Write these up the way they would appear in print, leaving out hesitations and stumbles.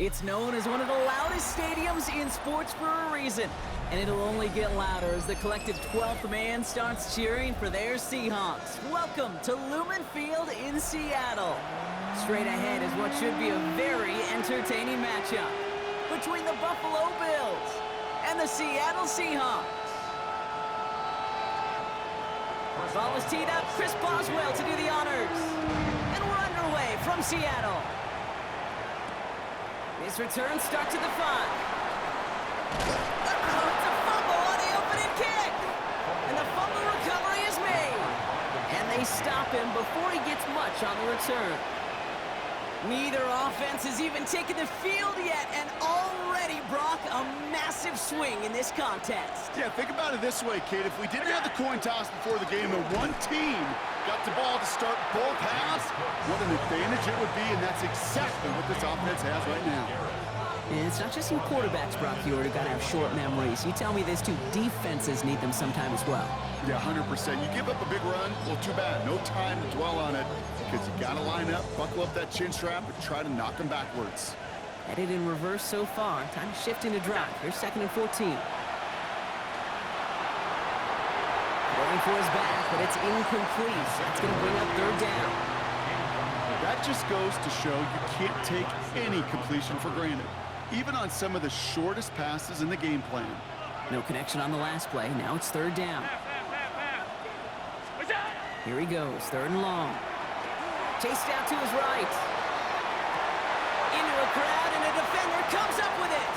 It's known as one of the loudest stadiums in sports for a reason, and it'll only get louder as the collective 12th man starts cheering for their Seahawks. Welcome to Lumen Field in Seattle. Straight ahead is what should be a very entertaining matchup between the Buffalo Bills and the Seattle Seahawks. Ball is teed up, Chris Boswell to do the honors. And we're underway from Seattle. His return starts at the 5. It's a fumble on the opening kick. And the fumble recovery is made. And they stop him before he gets much on the return. Neither offense has even taken the field yet, and already, Brock, a massive swing in this contest. Yeah, think about it this way, kid. If we didn't have the coin toss before the game and one team got the ball to start both halves, what an advantage it would be, and that's exactly what this offense has right now. And it's not just your quarterbacks, Brock, you already got to have short memories. You tell me these two defenses need them sometime as well. Yeah, 100%. You give up a big run, well, too bad. No time to dwell on it because you got to line up, buckle up that chin strap, and try to knock them backwards. Headed in reverse so far. Time to shift into drive. Here's 2nd and 14. Going for his back, but it's incomplete. That's going to bring up 3rd down. That just goes to show you can't take any completion for granted, even on some of the shortest passes in the game plan. No connection on the last play. Now it's 3rd down. Here he goes, 3rd and long. Chased out to his right. Into a crowd, and a defender comes up with it.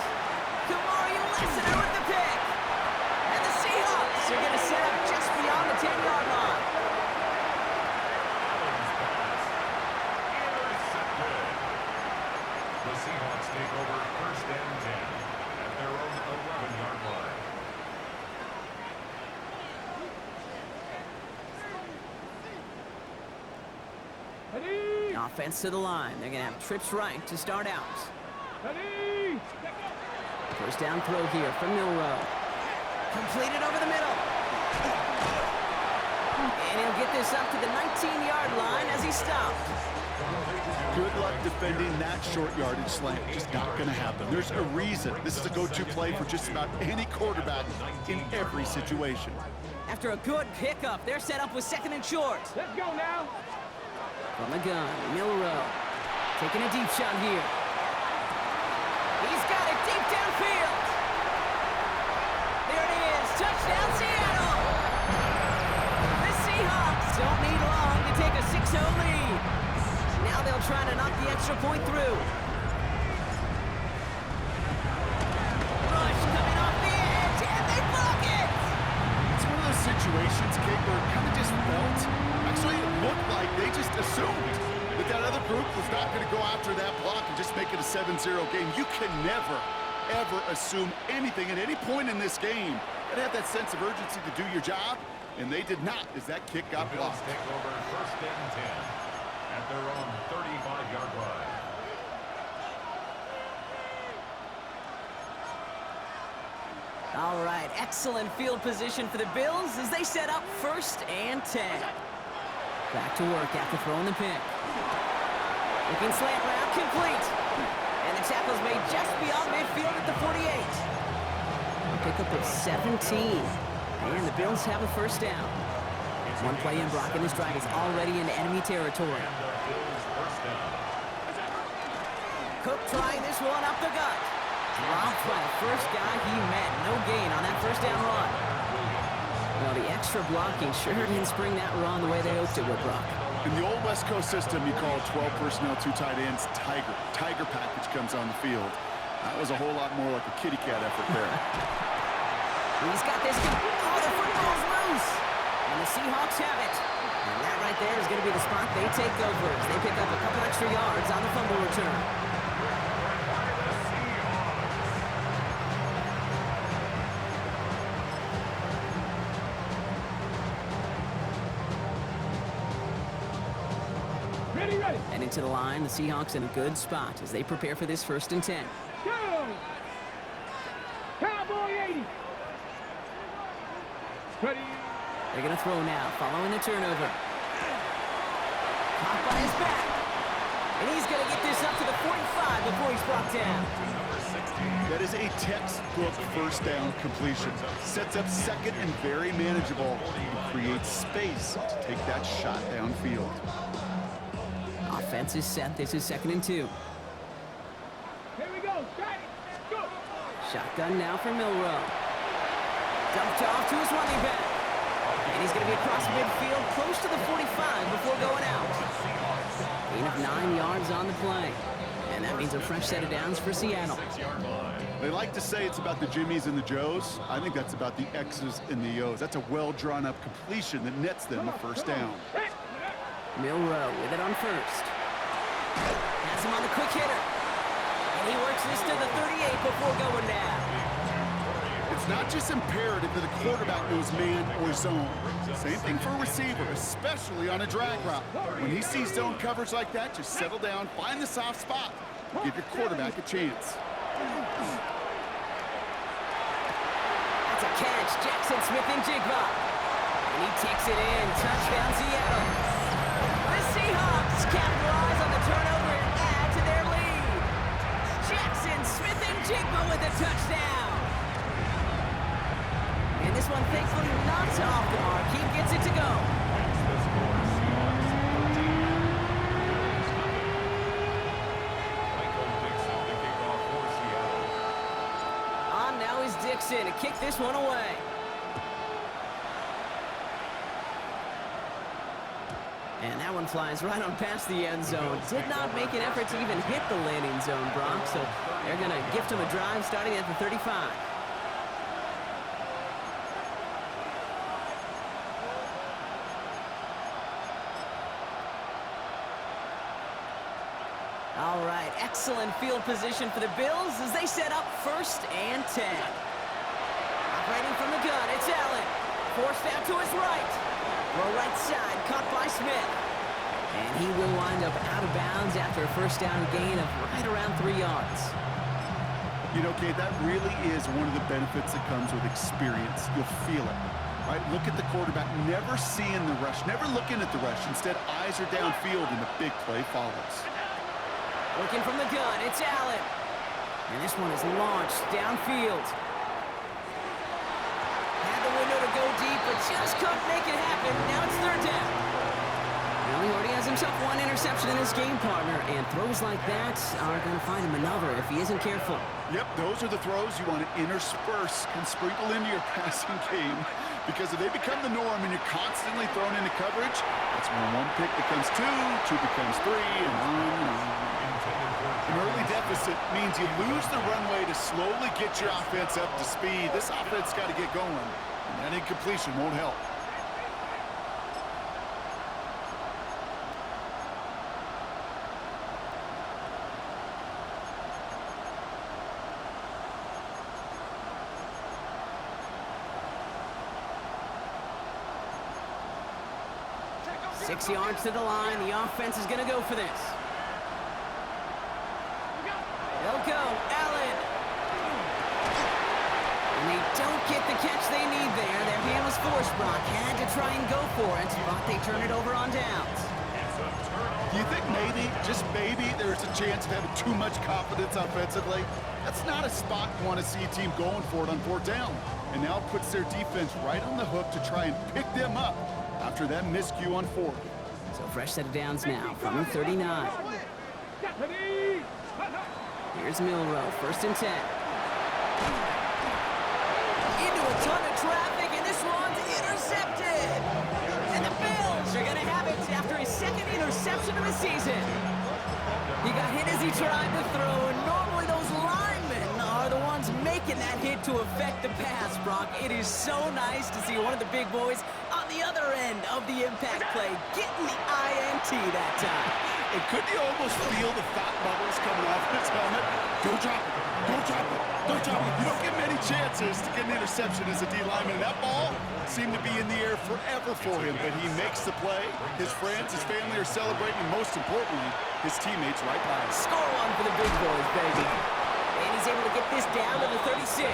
Kamari Lassiter with the pick. And the Seahawks are going to set up just beyond the 10-yard line. The Seahawks take over 1st and 10 at their own 11-yard line. Offense to the line. They're going to have trips right to start out. First down throw here from Milroe. Completed over the middle. And he'll get this up to the 19-yard line as he stopped. Good luck defending that short yardage slant. Just not going to happen. There's a reason. This is a go-to play for just about any quarterback in every situation. After a good pickup, they're set up with 2nd and short. Let's go now. From the gun, Milroe taking a deep shot here. He's got it deep downfield. There it is, touchdown Seattle. The Seahawks don't need long to take a 6-0 lead. Now they'll try to knock the extra point through. Rush coming off the edge, and they block it. It's one of those situations, Kate, where it kind of just felt, actually it looked like they just assumed that that other group was not going to go after that block and just make it a 7-0 game. You can never, ever assume anything at any point in this game. You have that sense of urgency to do your job, and they did not as that kick got The Bills blocked. take over 1st and 10 at their own 35-yard line. All right, excellent field position for the Bills as they set up 1st and 10. Back to work after throwing the pick. Looking slant route, complete. And the tackle's made just beyond midfield at the 48. A pickup of 17. And the Bills have a 1st down. One play in, Brock, and this drive is already into enemy territory. And the Bills' 1st down. Cook trying this one up the gut. Dropped by the first guy he met. No gain on that 1st down run. Well, the extra blocking sure didn't spring that run the way they hoped it would, Brock. In the old West Coast system, you call 12 personnel, 2 tight ends, Tiger. Tiger package comes on the field. That was a whole lot more like a kitty cat effort there. He's got this. Oh, the football's loose. And the Seahawks have it. And that right there is going to be the spot they take over as they pick up a couple extra yards on the fumble return. Ready. And into the line, the Seahawks in a good spot as they prepare for this 1st and 10. Go. Cowboy 80. Ready. They're going to throw now, following the turnover. Caught by his back. And he's going to get this up to the 45 before he's brought down. That is a textbook first down completion. Sets up second and very manageable. And creates space to take that shot downfield. Offense is set. This is 2nd and 2. Here we go. Go. Shotgun now for Milroe. Dumped off to his running back. And he's going to be across midfield, close to the 45 before going out. Gain of 9 yards on the play. And that means a fresh set of downs for Seattle. They like to say it's about the Jimmies and the Joes. I think that's about the X's and the O's. That's a well-drawn-up completion that nets them a first down. Milroe with it on first. Has him on the quick hitter. And he works this to the 38 before going down. It's not just imperative that a quarterback knows man or zone. Same thing for a receiver, especially on a drag route. When he sees zone coverage like that, just settle down, find the soft spot, give your quarterback a chance. That's a catch, Jackson Smith-Njigba. And he takes it in, touchdown Seattle. The Seahawks capitalize on the turnover and add to their lead. Jackson Smith-Njigba with a touchdown. And this one thankfully not off the mark. He gets it to go. On now is Dixon to kick this one away. And that one flies right on past the end zone. Did not make an effort to even hit the landing zone, Brock. So they're going to gift him a drive starting at the 35. All right, excellent field position for the Bills as they set up 1st and 10. Operating from the gun, it's Allen. Forced out to his right. Throw right side, caught by Smith. And he will wind up out of bounds after a first down gain of right around 3 yards. You know, Kate, that really is one of the benefits that comes with experience. You'll feel it, right? Look at the quarterback, never seeing the rush, never looking at the rush. Instead, eyes are downfield and the big play follows. Looking from the gun, it's Allen. And this one is launched downfield. Had the window to go deep, but just couldn't make it happen. Now it's 3rd down. Well, he already has himself one interception in his game, partner, and throws like that are going to find him another if he isn't careful. Yep, those are the throws you want to intersperse and sprinkle into your passing game. Because if they become the norm and you're constantly thrown into coverage, that's when one pick becomes two becomes three, and on and on. An early deficit means you lose the runway to slowly get your offense up to speed. This offense got to get going, and that incompletion won't help. Six yards to the line. The offense is going to go for this. They'll go. Allen. And they don't get the catch they need there. Their hand was forced. Brock had to try and go for it, but they turn it over on downs. Do you think maybe, just maybe, there's a chance of having too much confidence offensively? That's not a spot you want to see a team going for it on 4th down. And now it puts their defense right on the hook to try and pick them up after that miscue on 4th. So fresh set of downs now from the 39. Here's Milroe, 1st and 10. Into a ton of traffic, and this one's intercepted. And the Bills are going to have it after his 2nd interception of the season. He got hit as he tried to throw, and normally those linemen are the ones making that hit to affect the pass, Brock. It is so nice to see one of the big boys on the other end of the impact play getting the INT that time. And couldn't you almost feel the fat bubbles coming off his helmet? Don't drop it. Don't drop it. Don't drop it. You don't get many chances to get an interception as a D lineman. That ball seemed to be in the air forever for him, but he makes the play. His friends, his family are celebrating, and most importantly, his teammates right by him. Score one for the big boys, baby. And he's able to get this down to the 36.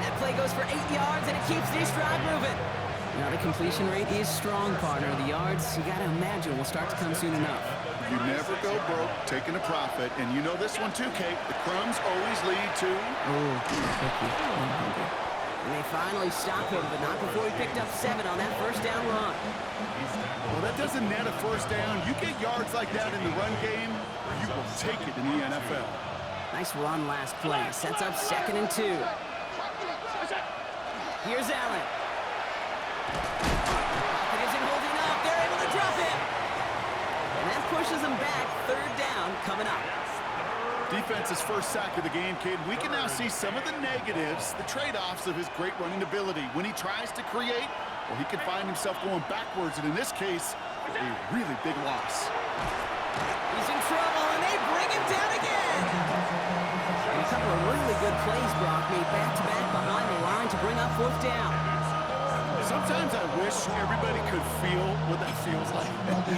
That play goes for 8 yards, and it keeps this drive moving. Now, the completion rate is strong, partner. The yards, you got to imagine, will start to come soon enough. You never go broke taking a profit. And you know this one too, Kate. The crumbs always lead to... Oh, cookie. I'm hungry. And they finally stop him, but not before he picked up 7 on that first down run. Well, that doesn't net a first down. You get yards like that in the run game, you will take it in the NFL. Nice run last play. Sets up 2nd and 2. Here's Allen. Pocket isn't holding up. They're able to drop him. And that pushes them back. 3rd down coming up. Defense's first sack of the game, kid. We can now see some of the negatives, the trade-offs of his great running ability. When he tries to create, well, he can find himself going backwards, and in this case, a really big loss. He's in trouble, and they bring him down again. And a couple of really good plays, Brock, made back-to-back behind the line to bring up 4th down. Sometimes I wish everybody could feel what that feels like.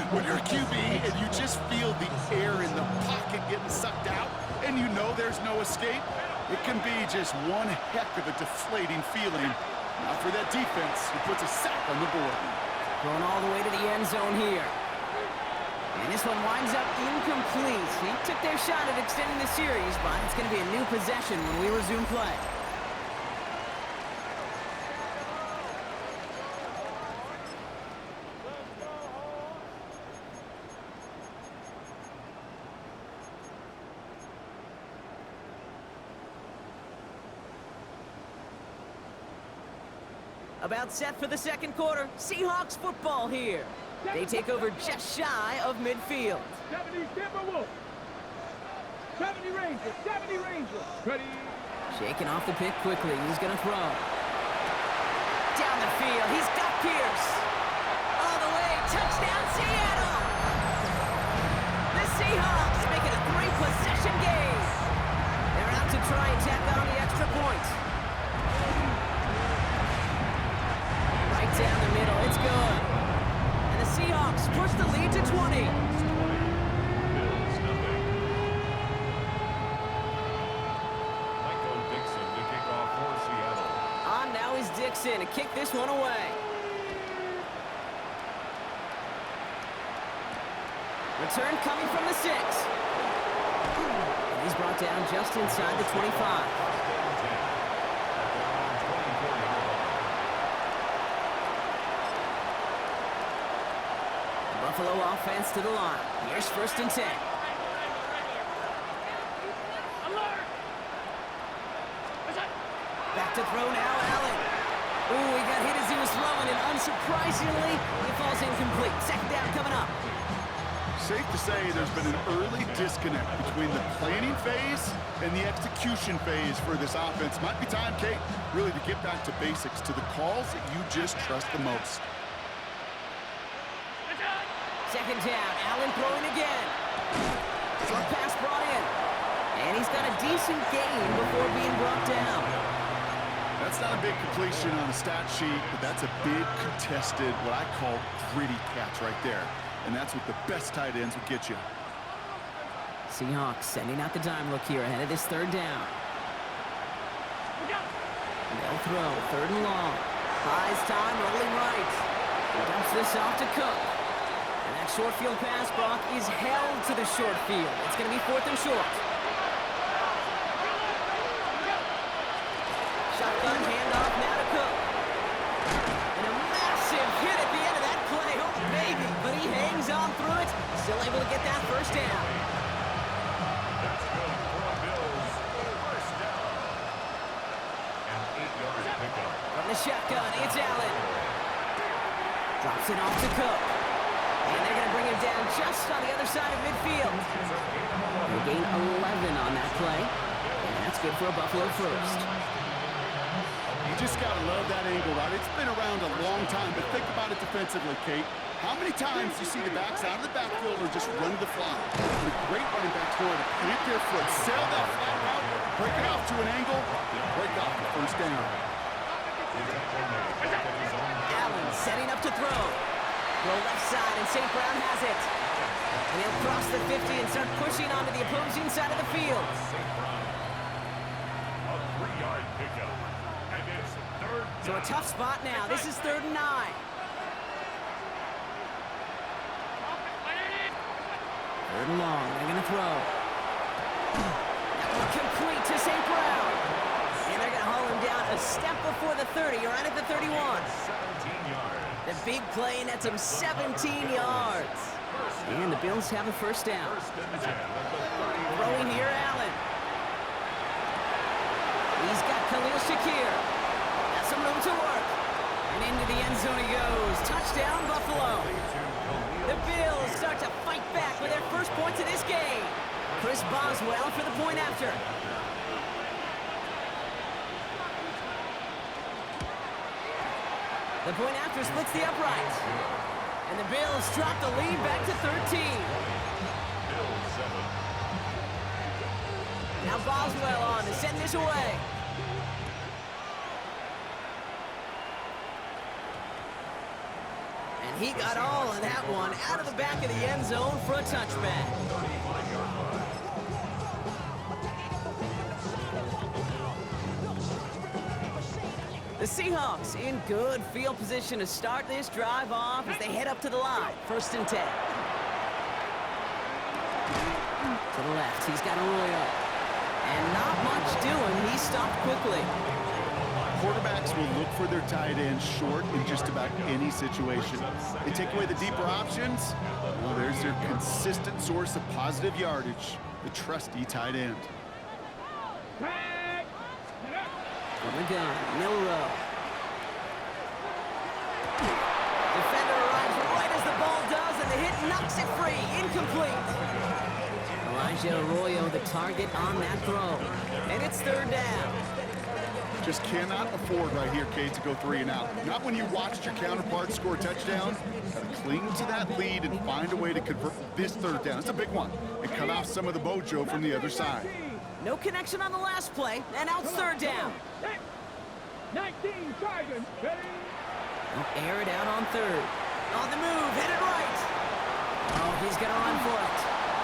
When you're a QB and you just feel the air in the pocket getting sucked out and you know there's no escape, it can be just one heck of a deflating feeling. Now for that defense, who puts a sack on the board. Going all the way to the end zone here. And this one winds up incomplete. He took their shot at extending the series, but it's going to be a new possession when we resume play. About set for the 2nd quarter. Seahawks football here. They take over just shy of midfield. 70 Timberwolves. 70 Rangers. 70 Rangers. Ready. Shaking off the pick quickly. He's going to throw. Down the field. He's got Pierce. All the way. Touchdown, Seattle. The Seahawks make it a 3-possession game. They're out to try and tack on the extra point. Right down the middle. It's good. And the Seahawks push the lead to 20. Bills nothing. Michael Dixon to kick off for Seattle. On now is Dixon to kick this one away. Return coming from the 6. And he's brought down just inside the 25. Buffalo offense to the line. Here's 1st and 10. Back to throw now, Allen. Ooh, he got hit as he was throwing, and unsurprisingly, it falls incomplete. 2nd down coming up. Safe to say there's been an early disconnect between the planning phase and the execution phase for this offense. Might be time, Kate, really to get back to basics, to the calls that you just trust the most. 2nd down, Allen throwing again. Short pass brought in. And he's got a decent gain before being brought down. That's not a big completion on the stat sheet, but that's a big contested, what I call gritty catch right there. And that's what the best tight ends would get you. Seahawks sending out the dime look here ahead of this 3rd down. They'll throw, 3rd and long. Buys time, rolling right. He dumps this off to Cook. And that short field pass, Brock, is held to the short field. It's going to be 4th and short. Shotgun handoff now to Cook. And a massive hit at the end of that play. Oh, baby. But he hangs on through it. Still able to get that 1st down. That's good for the Bills. 1st down. An 8-yard pickup. From the shotgun, it's Allen. Drops it off to Cook. And they're going to bring him down just on the other side of midfield. They gain 11 on that play. And that's good for a Buffalo 1st. You just got to love that angle, right? It's been around a long time, but think about it defensively, Kate. How many times do you see the backs out of the backfield or just run to the fly? The great running backs know how to plant their foot, sail that flat route, break it off to an angle, break off the 1st down. Allen setting up to throw. Throw left side, and St. Brown has it. And he'll cross the 50 and start pushing onto the opposing side of the field. A 3-yard pickup. And it's 3rd down. So a tough spot now. This is 3rd and 9. Third and long. They're going to throw. That one complete to St. Brown. And they're going to haul him down a step before the 30, or right at the 31. 17 yards. The big play nets him 17 yards. And the Bills have a first down. First and 10 at the 30. Throwing here, Allen. He's got Khalil Shakir. Got some room to work. And into the end zone he goes. Touchdown, Buffalo. The Bills start to fight back with their first points of this game. Chris Boswell for the point after. The point after splits the uprights. And the Bills drop the lead back to 13. Bills 7. Now Boswell on to send this away. And he got all of that one out of the back of the end zone for a touchback. The Seahawks in good field position to start this drive off as they head up to the line. First and 10. To the left, he's got Arroyo. And not much doing. He stopped quickly. Quarterbacks will look for their tight end short in just about any situation. They take away the deeper options. Well, there's their consistent source of positive yardage, the trusty tight end. From the gun, Milrow. Defender arrives right as the ball does, and the hit knocks it free. Incomplete. Elijah Arroyo, the target on that throw. And it's third down. Just cannot afford right here, Kate, to go 3 and out. Not when you watched your counterpart score a touchdown. Gotta cling to that lead and find a way to convert this third down. It's a big one. And cut off some of the mojo from the other side. No connection on the last play, and out third down. 19 Tigers. Ready? They'll air it out on third. On the move, headed right. Oh, he's gonna run for it.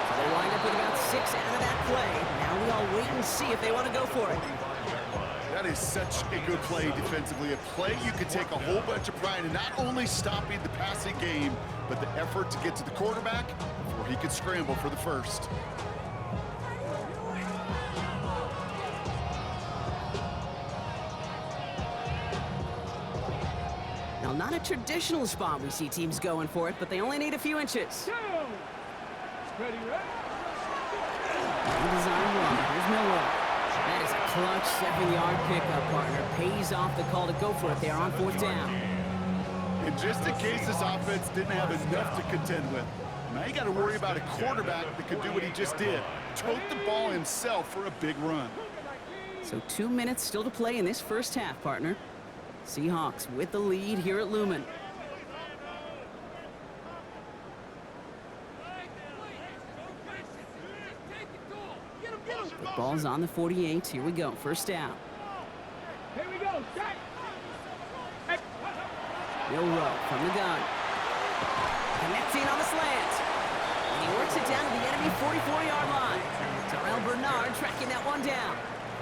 So they wind up with about 6 out of that play. Now we all wait and see if they want to go for it. That is such a good play defensively. A play you could take a whole bunch of pride in not only stopping the passing game, but the effort to get to the quarterback before he could scramble for the first. Now, not a traditional spot we see teams going for it, but they only need a few inches. Go. Ready, ready? Design run. Here's Miller. That is a clutch 7-yard pickup, partner. Pays off the call to go for it there on fourth down. And just in case this offense didn't have enough to contend with, now you got to worry about a quarterback that could do what he just did. Tote the ball himself for a big run. So 2 minutes still to play in this first half, partner. Seahawks with the lead here at Lumen. The ball's on the 48. Here we go. First down. Here we go. Shot. Milrow from the gun. Connecting on the slant. And he works it down to the enemy 44-yard line. Terrell Bernard tracking that one down.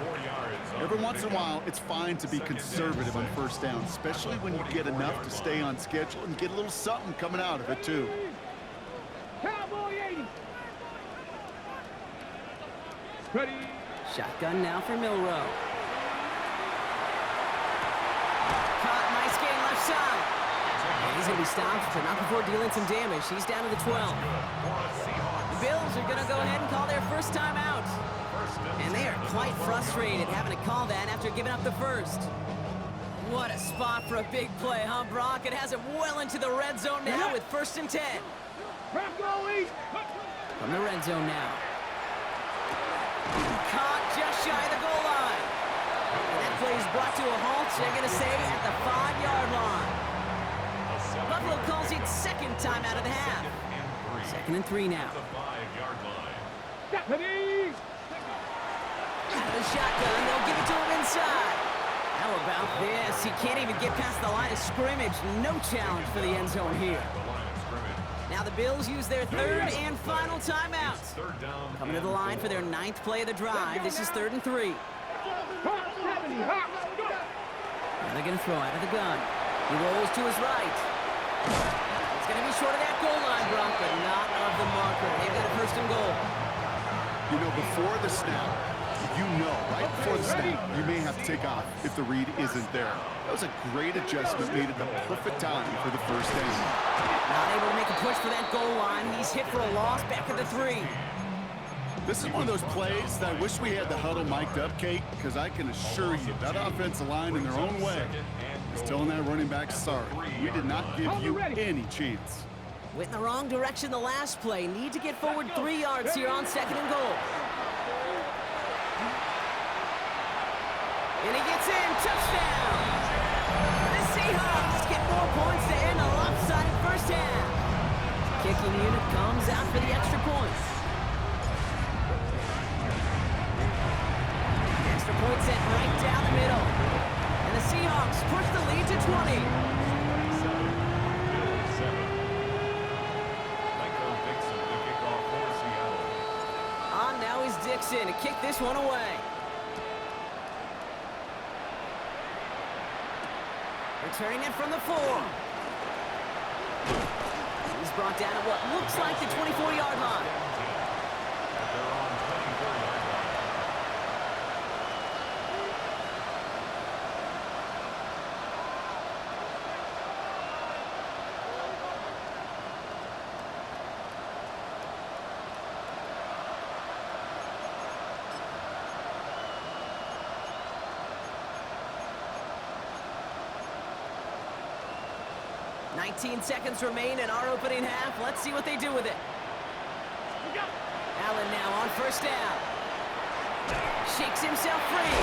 4 yards. Every once in a while, it's fine to be conservative on first down, especially when you get enough to stay on schedule and get a little something coming out of it, too. Cowboy 80. Ready? Shotgun now for Milrow. Caught, nice gain left side. And he's going to be stopped, but not before dealing some damage. He's down to the 12. The Bills are going to go ahead and call their first timeout. And they are quite frustrated having to call that after giving up the first. What a spot for a big play, huh, Brock? It has it well into the red zone now with first and 10. Bronco East. From the red zone now. Caught just shy of the goal line. And that play is brought to a halt, they're going to say, at the 5-yard line. Buffalo calls it second time out of the half. Second and 3 now. The 5-yard line. Deputies. Out of the shotgun, they'll give it to him inside. How about this? He can't even get past the line of scrimmage. No challenge for the end zone here. The line of scrimmage. Now the Bills use their third and final timeout. Third down. Coming to the line for their 9th play of the drive. This is 3rd and 3. Hot 70. Hot. Go. Now they're going to throw out of the gun. He rolls to his right. It's going to be short of that goal line, Brock, but not of the marker. They've got a first first and goal. You know, before the snap, right before the snap, you may have to take off if the read isn't there. That was a great adjustment made at the perfect time for the first down. Not able to make a push for that goal line. He's hit for a loss back at the 3. This is one of those plays that I wish we had the huddle mic'd up, Kate, because I can assure you that offensive line in their own way is telling that running back, sorry, we did not give you any chance. Went in the wrong direction the last play. Need to get forward 3 yards here on 2nd and goal. And he gets in. Touchdown! The Seahawks get more points to end a lopsided first half. Kicking unit comes out for the extra points. Extra point sent right down the middle. And the Seahawks push the lead to 20. On now is Dixon to kick this one away. Returning it from the 4. He's brought down at what looks like the 24-yard line. They're on 24-yard line. $19 seconds remain in our opening half. Let's see what they do with it. Allen now on first down. Shakes himself free.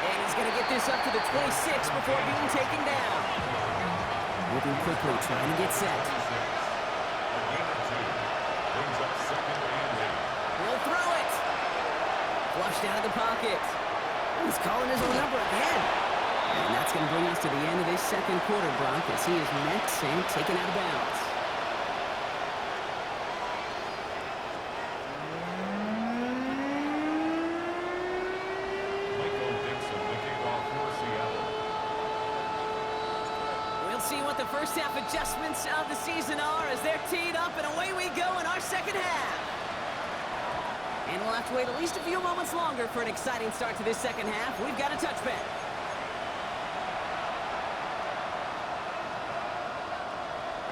And he's going to get this up to the 26 before being taken down. Moving quickly, trying to get set. He'll throw it. Flushed out of the pocket. He's calling his own number again. And that's going to bring us to the end of this second quarter, Brock, as he is met and taken out of bounds. Michael Dixon, the kickoff for Seattle. We'll see what the first half adjustments of the season are as they're teed up, and away we go in our second half. And we'll have to wait at least a few moments longer for an exciting start to this second half. We've got a touchback.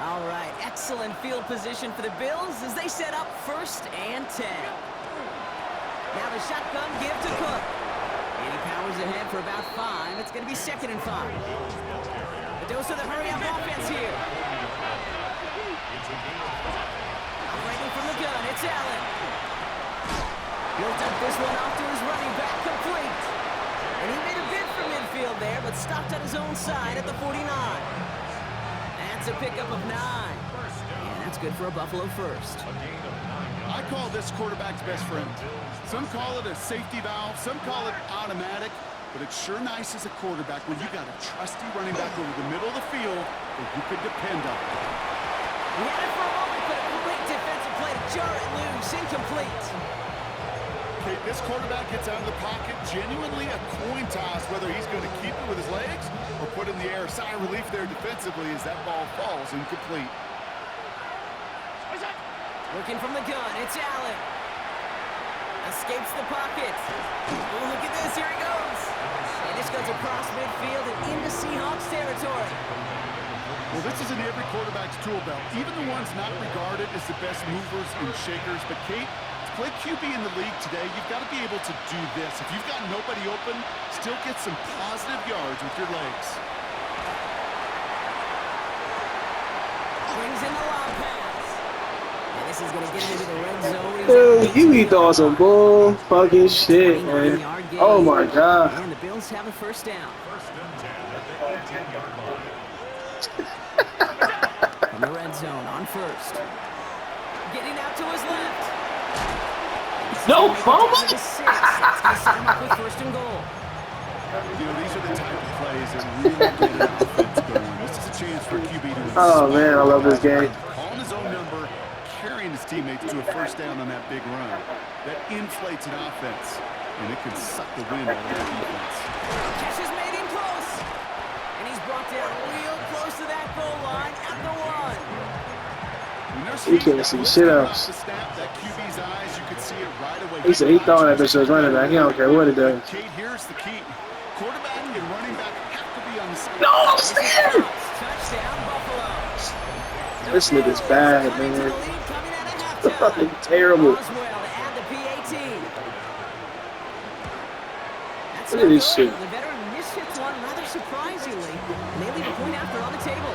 All right, excellent field position for the Bills as they set up 1st and 10. Now the shotgun give to Cook. And he powers ahead for about 5. It's going to be 2nd and 5. A dose of the hurry-up offense here. Operating from the gun, it's Allen. He'll dump this one off to his running back, complete. And he made a bid for midfield there, but stopped on his own side at the 49. That's a pickup of 9. And that's good for a Buffalo first. I call this quarterback's best friend. Some call it a safety valve, some call it automatic, but it's sure nice as a quarterback when you got a trusty running back over the middle of the field that you could depend on. He had it for a moment, but a great defensive play to jar it loose, incomplete. Okay, this quarterback gets out of the pocket, genuinely a coin toss whether he's going to keep it with his legs or put it in the air. Sigh of relief there defensively as that ball falls incomplete. Working from the gun, it's Allen. Escapes the pocket. Oh, look at this, here he goes. And this goes across midfield and into Seahawks territory. Well, this is in every quarterback's tool belt, even the ones not regarded as the best movers and shakers. But Kate, to play QB in the league today, you've got to be able to do this. If you've got nobody open, still get some positive yards with your legs. Brings in the lob pass. And this is going to get into the red zone. Dude, you be doing some bull fucking shit, man. Oh my god. And the Bills have a first down. First and 10 at the 18-yard line. From the red zone on first. Getting out to his left. No fumble. To 6. That's going to set him up with 1st and goal. You know, these are the type of plays that really get an offense going. This is a chance for QB to Oh man, I love this game. calling his own number, carrying his teammates to a first down on that big run. That inflates an offense, and it can suck the wind out of their defense. Catch has made him close. And he's brought down real close to that goal line at the 1. You And there's You heat. can't see Once shit he got else. off the snap, that QB's eyes, you could see it right away. He said he thought that bitch was running back. He don't care what it does. Kate, here's the key. Quarterback and running back have to be on the same. No, I'm scared. Touchdown, Buffalo. This nigga's bad, man. Fucking terrible. Boswell to add the PAT. That's Look at no this good. shit. The veteran mishits one rather surprisingly. And they leave a point after on the table.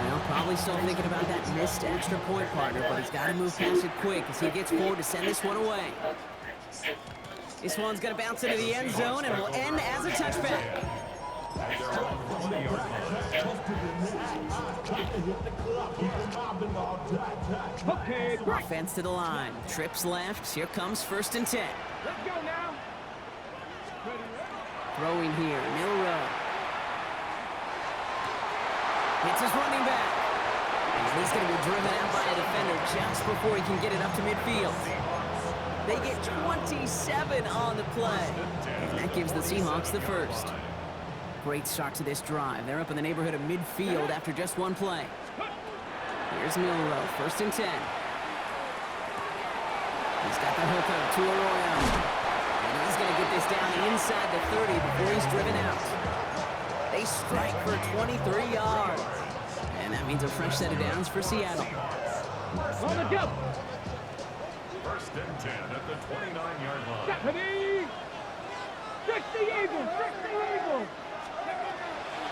Well, probably still thinking about that missed extra point, partner, but he's got to move past it quick as he gets forward to send this one away. This one's going to bounce into the end zone and will end as a touchback. Okay, quick. Offense to the line. Trips left. Here comes 1st and 10. Let's go now. Throwing here. Milrow. Hits his running back. And he's going to be driven out by a defender just before he can get it up to midfield. They get 27 on the play. And that gives the Seahawks the first. Great start to this drive. They're up in the neighborhood of midfield after just one play. Here's Milrow, 1st and 10. He's got the hooker to Arroyo. And he's going to get this down inside the 30 before he's driven out. They strike for 23 yards. And that means a fresh set of downs for Seattle. On the jump. 1st and 10 at the 29-yard line. Stephanie. Stretch the eagle. Stretch the eagle.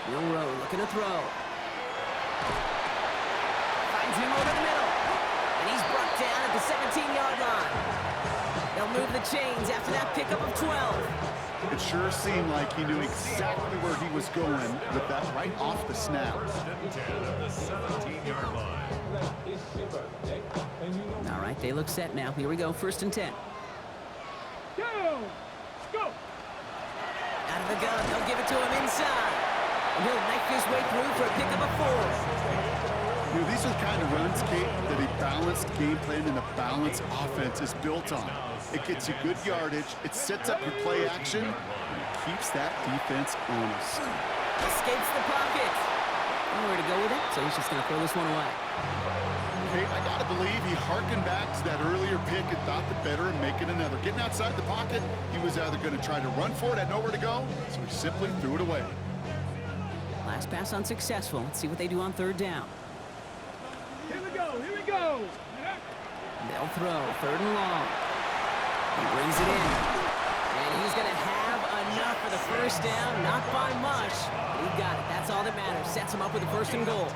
Milrow looking to throw. Finds him over the middle. And he's brought down at the 17-yard line. They'll move the chains after that pickup of 12. It sure seemed like he knew exactly where he was going with that right off the snap. 1st and 10 at the 17-yard line. All right, they look set now. Here we go, 1st and 10. Go. Go. Out of the gun, they'll give it to him inside. And he'll make his way through for a pickup of 4. You know, these are the kind of runs, Kate, that a balanced game plan and a balanced offense is built on. It gets you good yardage, it sets up your play action, and it keeps that defense honest. Escapes the pocket. Nowhere to go with it, so he's just going to throw this one away. Kate, I gotta believe he harkened back to that earlier pick and thought the better of making another. Getting outside the pocket, he was either going to try to run for it, had nowhere to go, so he simply threw it away. Last pass unsuccessful. Let's see what they do on 3rd down. Here we go. Here we go. They'll throw 3rd and long. He brings it in. And he's going to have enough for the 1st down. Not by much. He got it. That's all that matters. Sets him up with a 1st and goal.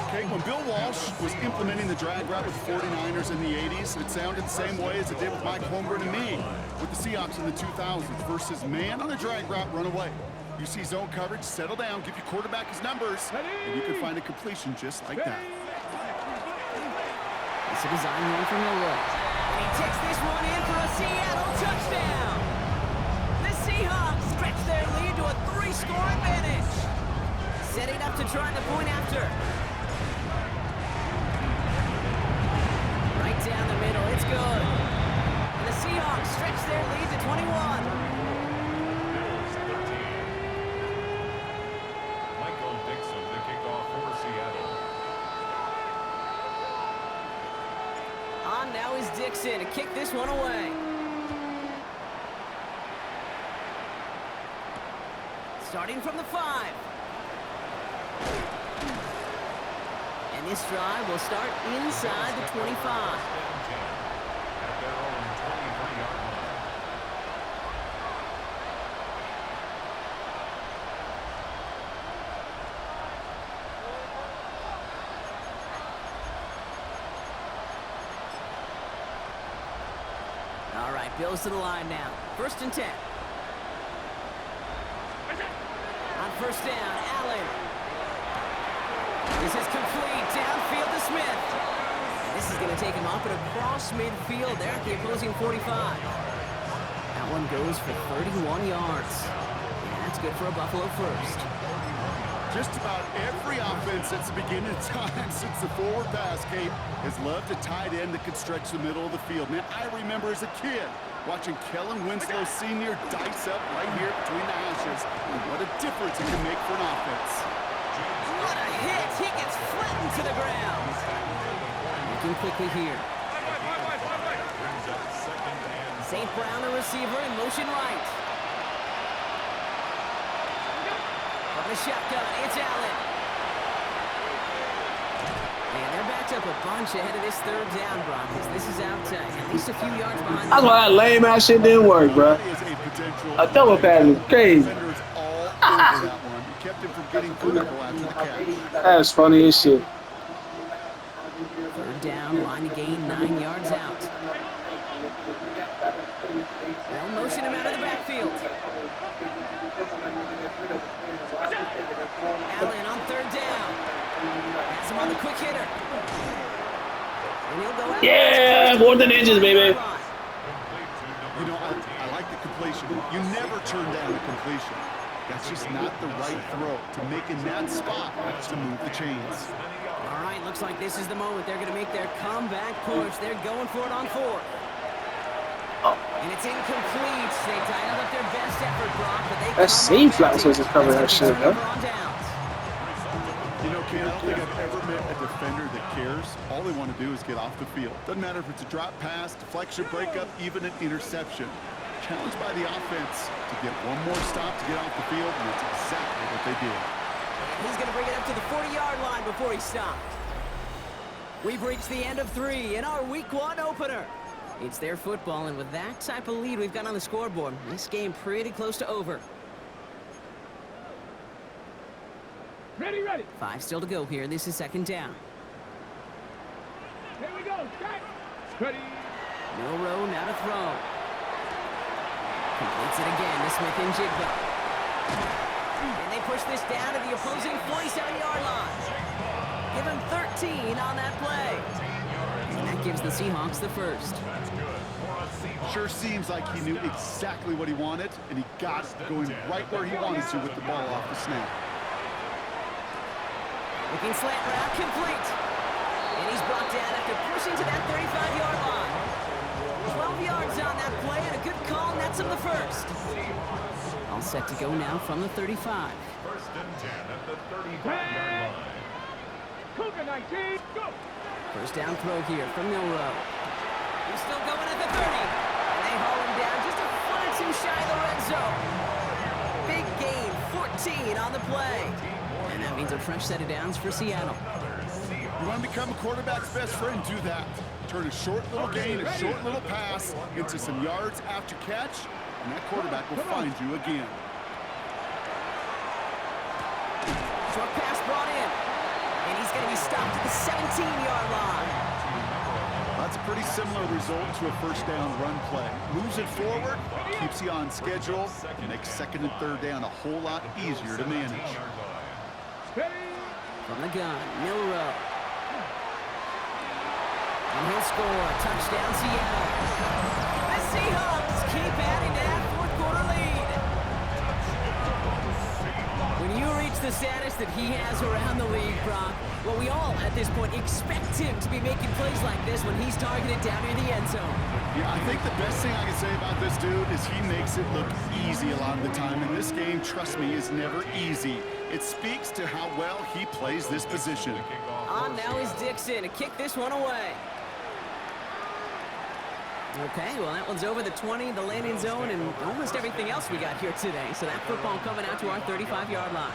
Okay, when Bill Walsh was implementing the drag route with the 49ers in the 80s, it sounded the same way as it did with Mike Holmgren and me with the Seahawks in the 2000s versus man on the drag route, run away. You see zone coverage, settle down, give your quarterback his numbers, and you can find a completion just like that. It's a design run from Milrow. And he takes this one in for a Seattle touchdown. The Seahawks stretch their lead to a 3-score advantage. Setting up to try the point after. Right down the middle, it's good. And the Seahawks stretch their lead to 21. Bills 13. Michael Dixon, the kickoff for Seattle. On now is Dixon to kick this one away. Starting from the 5. And this drive will start inside the 25. At their own 23-yard line. All right, Bills to the line now. 1st and 10. On 1st down, Allen. This is complete. Downfield to Smith. And this is going to take him up and across midfield there at the opposing 45. That one goes for 31 yards. And that's good for a Buffalo first. Just about every offense since the beginning of time, since the forward pass, Kate, has loved a tight end that could stretch the middle of the field. Man, I remember as a kid watching Kellen Winslow Sr. dice up right here between the hashes. And what a difference it can make for an offense. What a hit. He gets flattened to the ground. Looking quickly here. St. Brown, the receiver, in motion right. From the shotgun, it's Allen. And they're backed up a bunch ahead of this third down, Brock, as this is out at least a few yards behind. That's why that lame ass shit didn't work, bro. A double pass is crazy. Defenders all over that one. It kept him from getting critical after the catch. That's funny as shit. Third down, line to gain 9 yards out. They'll motion him out of the backfield. Allen on third down. Has him on the quick hitter. And he'll go out. Yeah, more than inches, baby. You know, I like the completion. You never turn down a completion. That's just not the right throw to make in that spot to move the chains. All right, looks like this is the moment. They're going to make their comeback push. They're going for it on fourth. And it's incomplete. They dialed up their best effort, Brock, but they That seam flat was just covering that shit, bro. You know, Ken, I don't think I've ever met a defender that cares. All they want to do is get off the field. Doesn't matter if it's a drop pass, deflection, breakup, even an interception. Challenged by the offense to get one more stop to get off the field, and that's exactly what they did. He's going to bring it up to the 40-yard line before he stopped. We've reached the end of 3 in our Week 1 opener. It's their football, and with that type of lead we've got on the scoreboard, this game pretty close to over. Ready, ready. 5 still to go here. This is second down. Here we go. Strike. Ready. Milrow now to throw. Completes it again to Smith and Jigba. And they push this down to the opposing 47-yard line. Give him 13 on that play. And that gives the Seahawks the first. Sure seems like he knew exactly what he wanted, and he got it going right where he wanted to with the ball off the snap. Looking slant route, complete. And he's brought down after pushing to that 35-yard line. 12 yards on that play, and a good call nets him the first. All set to go now from the 35. First and 10 at the 35-yard line. Cougar 19. Go. First down throw here from Milrow. He's still going at the 30. And they haul him down just a foot or two shy of the red zone. Big gain, 14 on the play. And that means a fresh set of downs for Seattle. You want to become a quarterback's best friend, do that. Turn a short little gain, a short little pass into some yards after catch, and that quarterback will find you again. Short pass brought in. And he's going to be stopped at the 17-yard line. That's a pretty similar result to a first down run play. Moves it forward, keeps you on schedule, and makes second and third down a whole lot easier to manage. From the gun, Milrow. And he'll score. Touchdown, Seattle. The Seahawks keep adding to that fourth-quarter lead. When you reach the status that he has around the league, Brock, well, we all, at this point, expect him to be making plays like this when he's targeted down near the end zone. Yeah, I think the best thing I can say about this dude is he makes it look easy a lot of the time. And this game, trust me, is never easy. It speaks to how well he plays this position. On now is Dixon to kick this one away. Okay, well, that one's over the 20, the landing zone, and almost everything else we got here today. So that football coming out to our 35-yard line.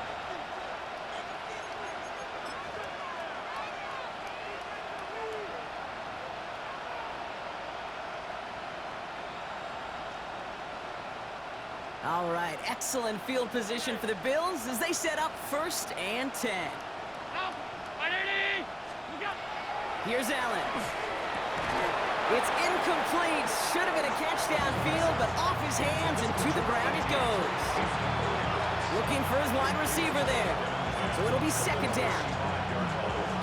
All right, excellent field position for the Bills as they set up 1st and 10. Here's Allen. It's incomplete. Should have been a catch downfield, but off his hands and to the ground it goes. Looking for his wide receiver there. So it'll be second down.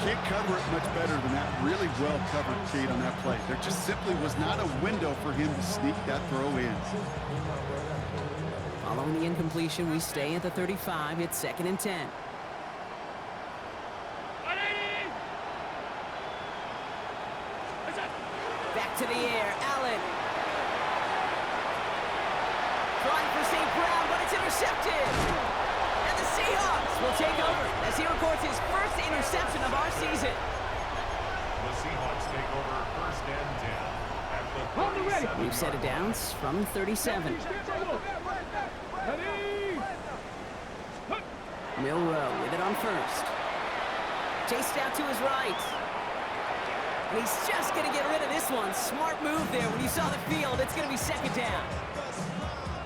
Can't cover it much better than that. Really well covered, Kate, on that play. There just simply was not a window for him to sneak that throw in. Following the incompletion, we stay at the 35. It's 2nd and 10. Back to the air, Allen. Trying for St. Brown, but it's intercepted. And the Seahawks will take over as he records his first interception of our season. The Seahawks take over first and 10 at the Hold it ready. 37. New set of downs from 37. Ready. Milrow with it on first. Chased out to his right. And he's just going to get rid of this one. Smart move there. When you saw the field, it's going to be second down.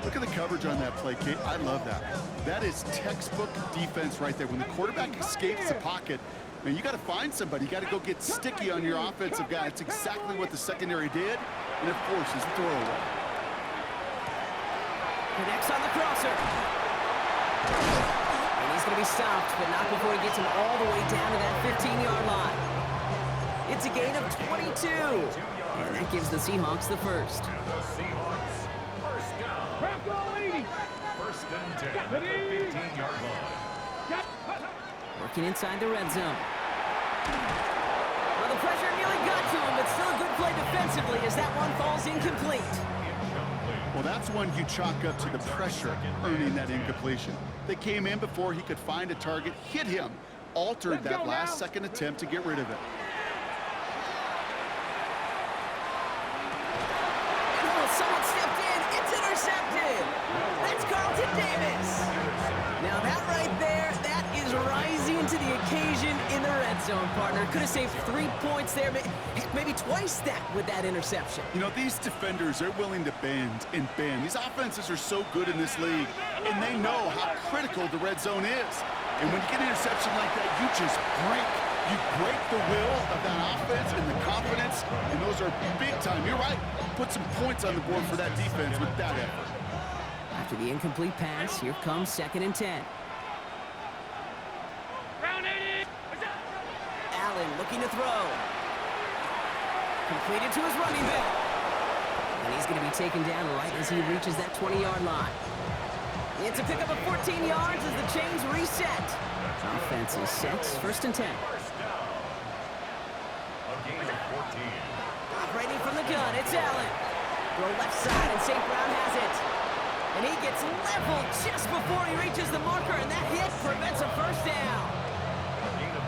Look at the coverage on that play, Kate. I love that. That is textbook defense right there. When the quarterback escapes the pocket, man, you got to find somebody. You got to go get sticky on your offensive guy. It's exactly what the secondary did, and it forces the throwaway. Connects on the crosser. And he's going to be stopped, but not before he gets him all the way down to that 15-yard line. It's a gain of 22. And that gives the Seahawks the first. And the Seahawks first down. Crack all 80. First and 10 at the 15-yard line. Working inside the red zone. Well, the pressure nearly got to him, but still a good play defensively as that one falls incomplete. Well, that's one you chalk up to the pressure earning that incompletion. They came in before he could find a target, hit him, altered that last-second attempt to get rid of it. Someone stepped in. It's intercepted. That's Carlton Davis. Now that right there, that is rising to the occasion in the red zone, partner. Could have saved 3 points there, maybe twice that with that interception. You know, these defenders are willing to bend and bend. These offenses are so good in this league, and they know how critical the red zone is. And when you get an interception like that, you just break. You break the will of that offense and the confidence, and those are big time. You're right. Put some points on the board for that defense with that effort. After the incomplete pass, here comes second and 10. Allen looking to throw. Completed to his running back. And he's going to be taken down right as he reaches that 20-yard line. It's a pickup of 14 yards as the chains reset. Offense is set. First and 10. Operating from the gun, it's Allen. Throw left side, and St. Brown has it. And he gets leveled just before he reaches the marker, and that hit prevents a first down.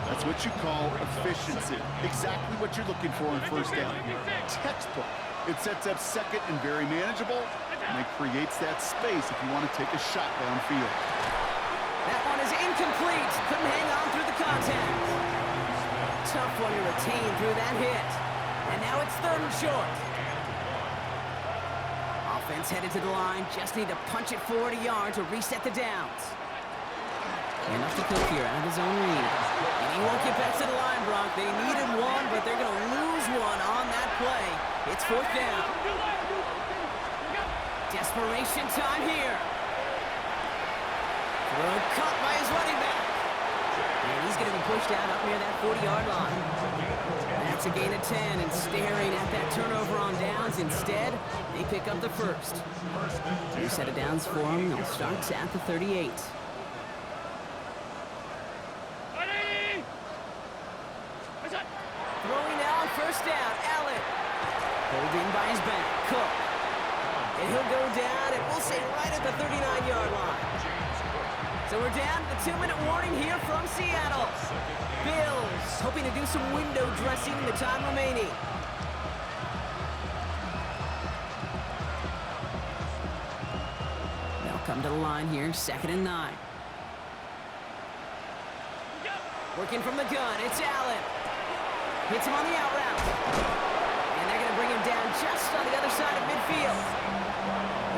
That's what you call efficiency. Exactly what you're looking for in first down. Textbook. It sets up second and very manageable, and it creates that space if you want to take a shot downfield. That one is incomplete. Couldn't hang on through the contact. Tough one to retain through that hit. And now it's third and short. Offense headed to the line. Just need to punch it 40 yards to reset the downs. Enough to Cook here out of his own read. And he won't get back to the line, Brock. They needed one, but they're going to lose one on that play. It's fourth down. Desperation time here. Throw caught by his running back. And he's going to be pushed out up near that 40-yard line. That's a gain of 10, and staring at that turnover on downs. Instead, they pick up the first. New set of downs for them. They'll start at the 38. Throwing now on first down, Allen. Pulled in by his back, Cook. And he'll go down, and we'll say right at the 39-yard line. So we're down to the 2-minute warning here from Seattle. Bills hoping to do some window dressing in the time remaining. They'll come to the line here, second and 9. Working from the gun, it's Allen. Hits him on the out route. And they're going to bring him down just on the other side of midfield.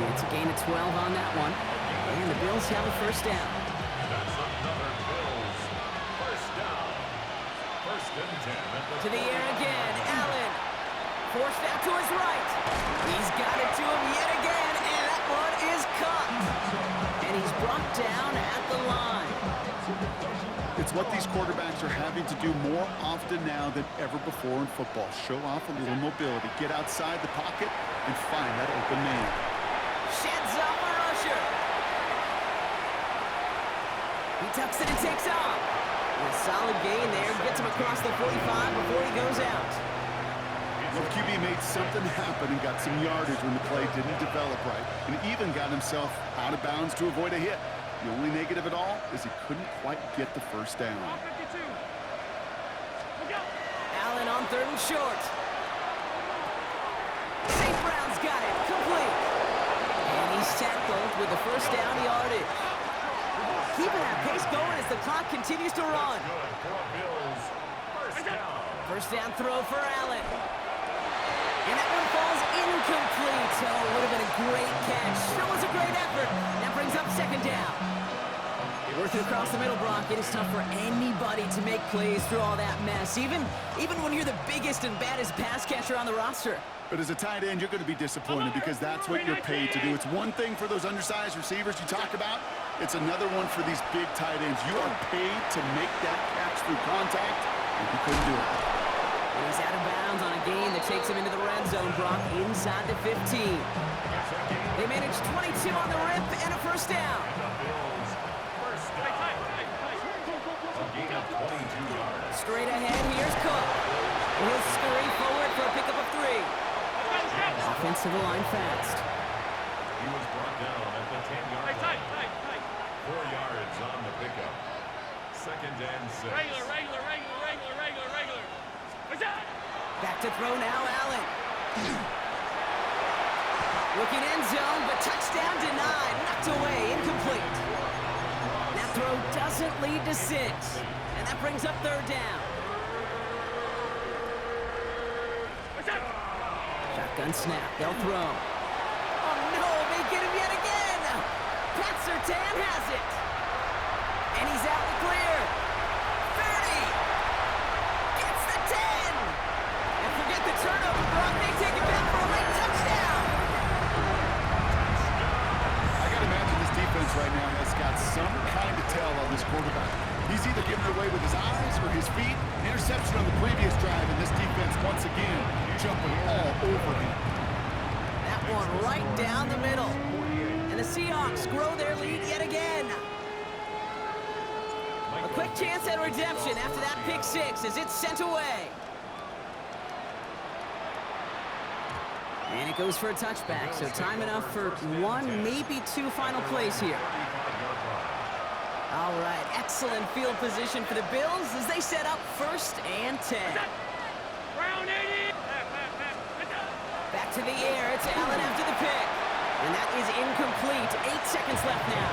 It's a gain of 12 on that one. And the Bills have a first down. That's another Bills first down. First and 10 at the To the air again, Allen. Forced out to his right. He's got it to him yet again, and that one is caught. And he's brought down at the line. It's what these quarterbacks are having to do more often now than ever before in football. Show off a little mobility. Get outside the pocket and find that open man. Sheds off a rusher. He tucks it and takes off. A solid gain there. Gets him across the 45 before he goes out. Well, QB made something happen and got some yardage when the play didn't develop right, and even got himself out of bounds to avoid a hit. The only negative at all is he couldn't quite get the first down. Allen on 3rd and short. St. Brown's got it, complete. And he's tackled with the first down yardage. Keeping that pace going as the clock continues to run. First down throw for Allen. And that one falls incomplete. Oh, would have been a great catch. Still was a great effort. That brings up 2nd down. Working across the middle, Brock. It is tough for anybody to make plays through all that mess, even when you're the biggest and baddest pass catcher on the roster. But as a tight end, you're going to be disappointed because that's what you're paid to do. It's one thing for those undersized receivers you talk about. It's another one for these big tight ends. You are paid to make that catch through contact, and you couldn't do it. And he's out of bounds on a gain that takes him into the red zone, Brock, inside the 15. They managed 22 on the rip and a first down. Straight ahead, here's Cook. He'll scurry forward for a pickup of 3. Offensive line fast. He was brought down at the 10-yard line. 4 yards on the pickup. 2nd and 6. Regular. Back to throw now, Allen. Looking end zone, but touchdown denied. Knocked away, incomplete. That throw doesn't lead to 6. And that brings up 3rd down. Shotgun snap, they'll throw. Oh no, they get him yet again! Pat Surtain has it! And he's out the clear. 30! Gets the 10! And forget the turnover, Brock, they take it back for a late touchdown! I got to imagine this defense right now has got some kind of tell on this quarterback. He's either giving it away with his eyes or his feet. Interception on the previous drive, and this defense once again jumping all over him. That one right down the middle. And the Seahawks grow their lead yet again. A quick chance at redemption after that pick 6 as it's sent away. And it goes for a touchback, so time enough for 1, maybe 2 final plays here. All right, excellent field position for the Bills as they set up 1st and 10. Round 80. Back to the air, it's Allen after the pick. And that is incomplete. 8 seconds left now.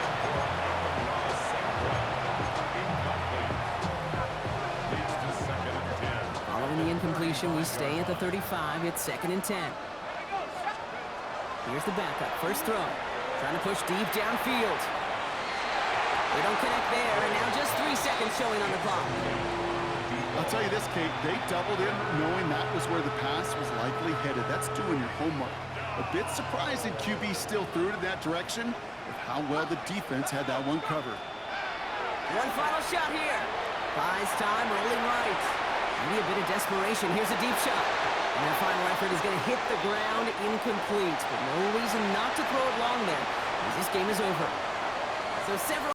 Following the incompletion, we stay at the 35. It's 2nd and 10. Here's the backup, first throw. Trying to push deep downfield. They don't connect there, and now just 3 seconds showing on the clock. I'll tell you this, Kate, they doubled in knowing that was where the pass was likely headed. That's doing your homework. A bit surprising QB still threw it in that direction with how well the defense had that one covered. One final shot here. Buys time, rolling right. Maybe a bit of desperation. Here's a deep shot. And their final effort is going to hit the ground incomplete. But no reason not to throw it long there, as this game is over. So several